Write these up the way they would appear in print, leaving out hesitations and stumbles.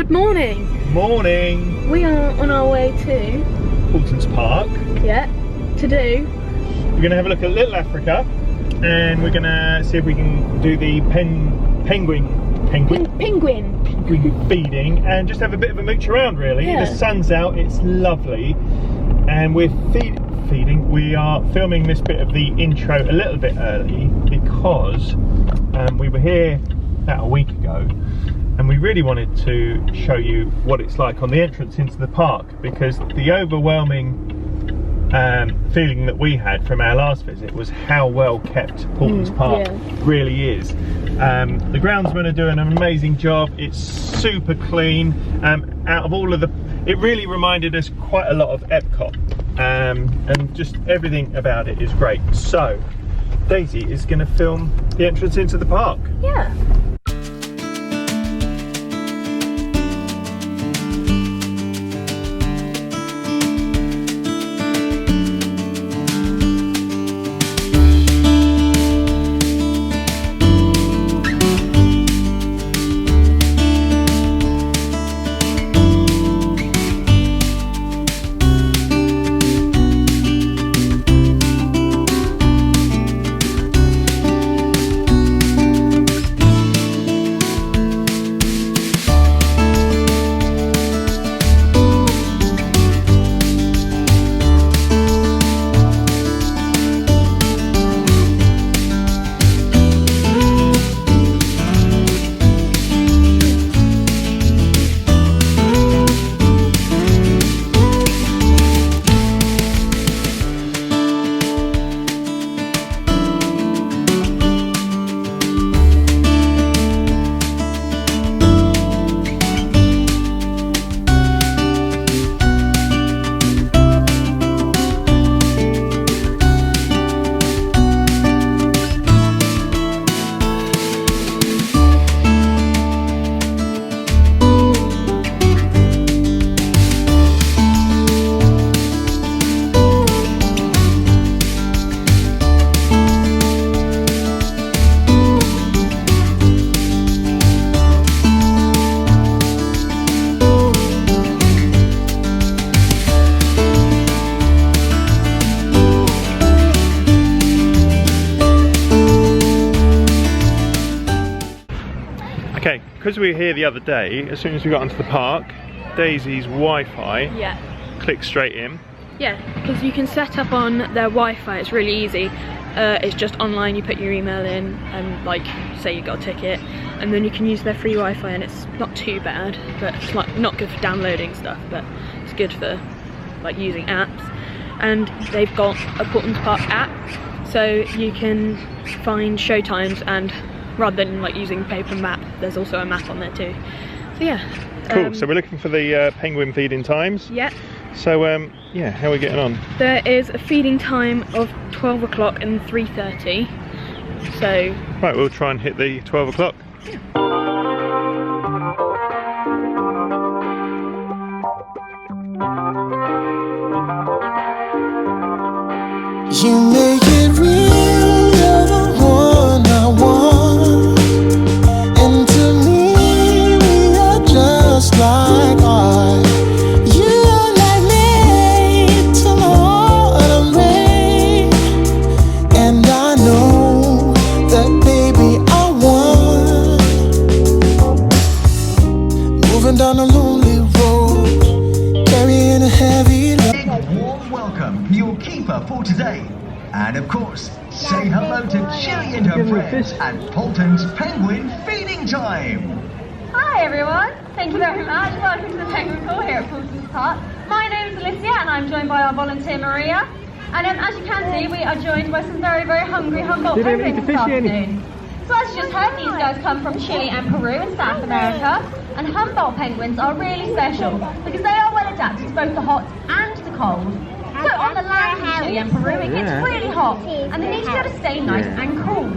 Good morning. Morning. We are on our way to Paultons Park. Yeah. To do. We're gonna have a look at Little Africa, and we're gonna see if we can do the penguin feeding, and just have a bit of a mooch around. Really, yeah. The sun's out. It's lovely, and we're feeding. We are filming this bit of the intro a little bit early because we were here about a week ago. And we really wanted to show you what it's like on the entrance into the park, because the overwhelming feeling that we had from our last visit was how well kept Paultons Park really is. The groundsmen are doing an amazing job. It's super clean. Out of all of it really reminded us quite a lot of Epcot, and just everything about it is great. So Daisy is going to film the entrance into the park. Yeah. Okay, because we were here the other day, as soon as we got onto the park, Daisy's Wi-Fi clicked straight in. Yeah, because you can set up on their Wi-Fi, it's really easy. It's just online, you put your email in and like say you got a ticket, and then you can use their free Wi-Fi, and it's not too bad, but it's like not good for downloading stuff, but it's good for like using apps. And they've got a Paultons Park app, so you can find show times, and rather than like using paper map, there's also a map on there too. So yeah. Cool, so we're looking for the penguin feeding times. Yeah. So yeah, how are we getting on? There is a feeding time of 12 o'clock and 3:30. So... Right, we'll try and hit the 12 o'clock. Yeah. You make it real, you're the one I want. And to me, we are just like art. You are like me to my autumn rain. And I know that baby I want. Moving down a lonely road, carrying a heavy load. Warm welcome, your keeper for today. And of course, say hello to Chili and her friends at Paultons Penguin Feeding Time. Hi everyone, thank you very much. Welcome to the Penguin Call here at Paultons Park. My name is Alicia and I'm joined by our volunteer Maria. And as you can see, we are joined by some very, very hungry Humboldt penguins this afternoon. So as you just heard, these guys come from Chile and Peru in South America. And Humboldt penguins are really special because they are well adapted to both the hot and the cold. So on the land in Chile and Peru, it gets really hot, and they need to be able to stay nice and cool.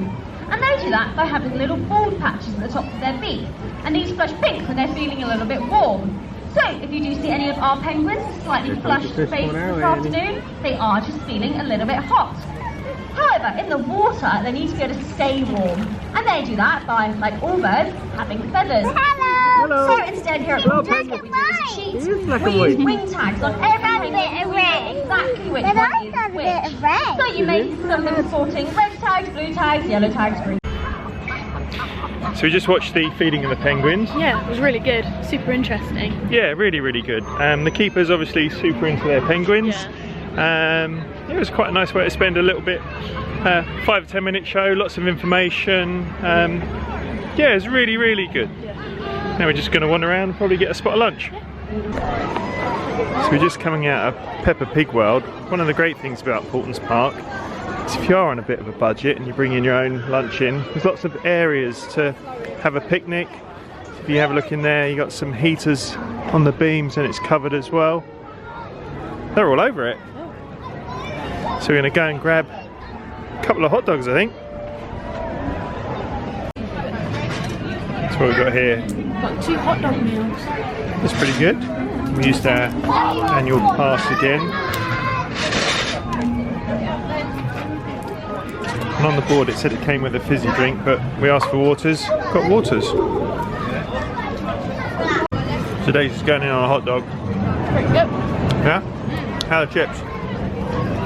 And they do that by having little bald patches at the top of their beak, and these flush pink when they're feeling a little bit warm. So if you do see any of our penguins slightly flushed faces this afternoon, they are just feeling a little bit hot. However, in the water, they need to be able to stay warm, and they do that by, like all birds, having feathers. Hello! Hello. So instead here at Paultons, Penguin. what we do is cheat. It is black We and use white. ring tags on every penguin, so we know exactly which one is which. So you may see some of them sporting red tags, blue tags, yellow tags, green. So we just watched the feeding of the penguins. Yeah, it was really good. Super interesting. Yeah, really, really good. The keeper's obviously super into their penguins. It was quite a nice way to spend a little bit, 5 or 10 minute show, lots of information. Yeah, it was really, really good. Now we're just going to wander around and probably get a spot of lunch. So we're just coming out of Peppa Pig World. One of the great things about Paultons Park is if you are on a bit of a budget and you bring in your own lunch in, there's lots of areas to have a picnic. If you have a look in there, you got some heaters on the beams and it's covered as well. They're all over it. So we're going to go and grab a couple of hot dogs, I think. That's what we've got here. Got 2 hot dog meals. That's pretty good. We used our annual pass again. And on the board it said it came with a fizzy drink, but we asked for waters. Got waters. Today's just going in on a hot dog. Pretty good. Yeah? How are the chips?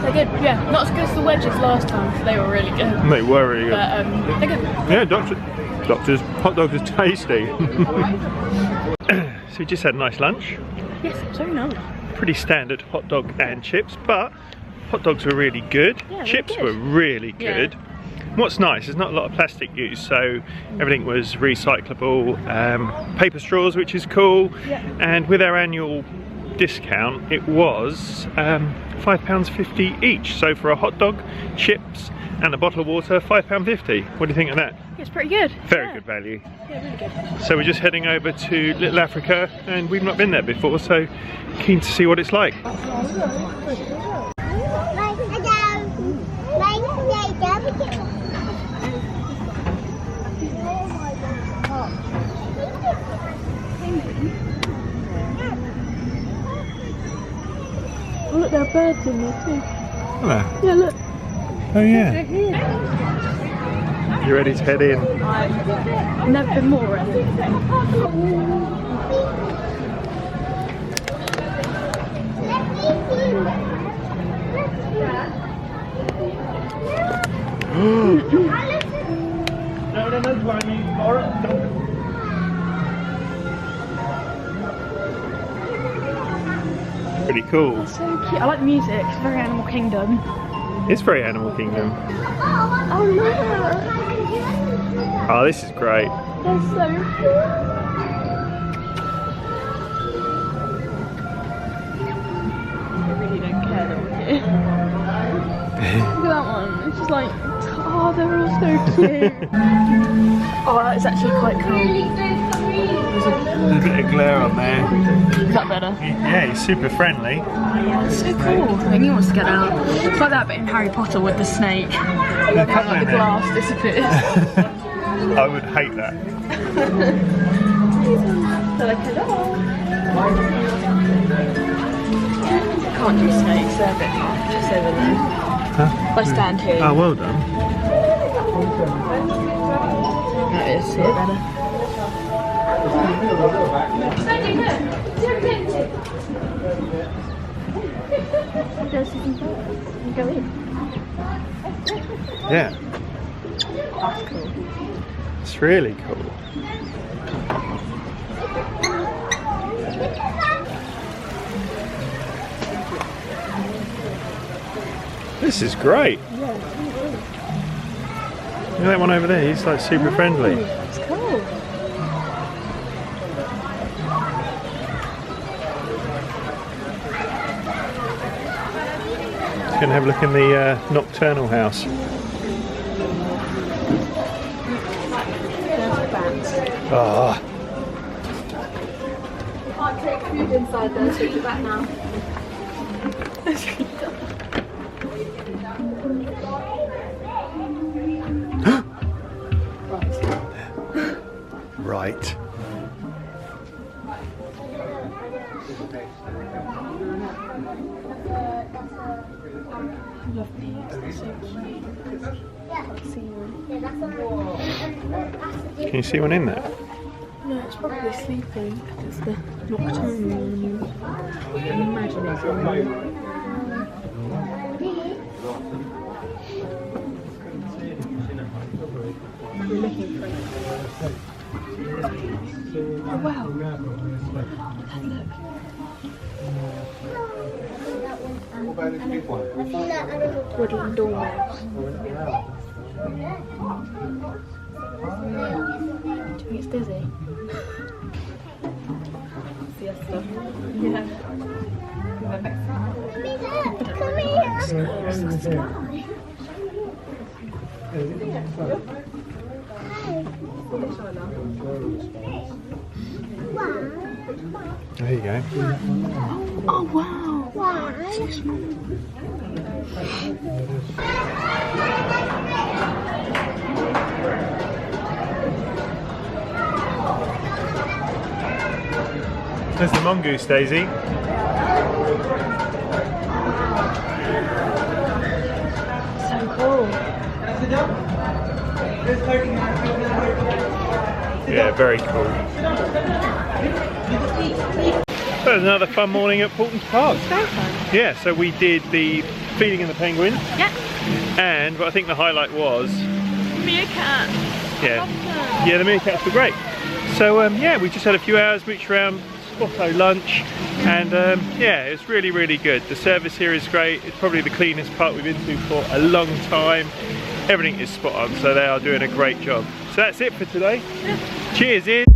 They're good, yeah. Not as good as the wedges last time, because they were really good. They were really good. But they're good. Yeah, doctors, hot dogs are tasty. So we just had a nice lunch. Yes, so nice. Pretty standard hot dog and chips, but hot dogs were really good. Yeah, chips good. were really good. Yeah. What's nice, there's not a lot of plastic use, so everything was recyclable. Paper straws, which is cool. Yeah. And with our annual discount, it was £5.50 each. So for a hot dog, chips, and a bottle of water, £5.50. What do you think of that? It's pretty good. Very Yeah. good value. Yeah, really good. So we're just heading over to Little Africa, and we've not been there before, so keen to see what it's like. Oh, look, there are birds in there too. Hello. Yeah, look. Oh yeah. You ready to head in? I've never been more ready. Pretty cool. It's so cute. I like the music. It's very Animal Kingdom. It's very Animal Kingdom. Oh look! Oh, this is great. They're so cute. I really don't care that we're here. Look at that one. It's just like, oh, they're all so cute. Oh, that is actually quite cool. There's a bit of glare on there. Is that better? Yeah, he's super friendly. Yeah, it's so cool. I think he wants to get out. It's like that bit in Harry Potter with the snake. They're Like cuddling the there. glass disappears. I would hate that. They're like, hello. Can't do snakes, they're a bit much. Just over there. Huh? If I stand here. Oh, well done. That is so better. Go in. Yeah, That's cool. it's really cool. This is great. Yeah, Look at that one over there, he's like super friendly. it's cool. Just going to have a look in the nocturnal house. Ah, Can't take food inside there, so you're back now. right. Love these, they're so cute. Can't see one. Can you see one in there? No, it's probably sleeping. It's the nocturnal animal. I imagine it's in there. We're looking for it. Oh wow. Look. Woodland dormouse. Do you think it's dizzy? Siesta. Yeah. Come here. There you go. Oh wow! Wow. So small. There's the mongoose, Daisy. So cool. Yeah, very cool. So there's another fun morning at Paultons Park. It's very fun. Yeah, so we did the feeding of the penguins. Yeah. And what I think the highlight was, Meerkats. yeah, the meerkats were great. So yeah, we just had a few hours, mooch around, spotto lunch, and yeah, it's really, really good. The service here is great. It's probably the cleanest park we've been to for a long time. Everything is spot on, so they are doing a great job. So that's it for today. Yeah. Cheers, Ian.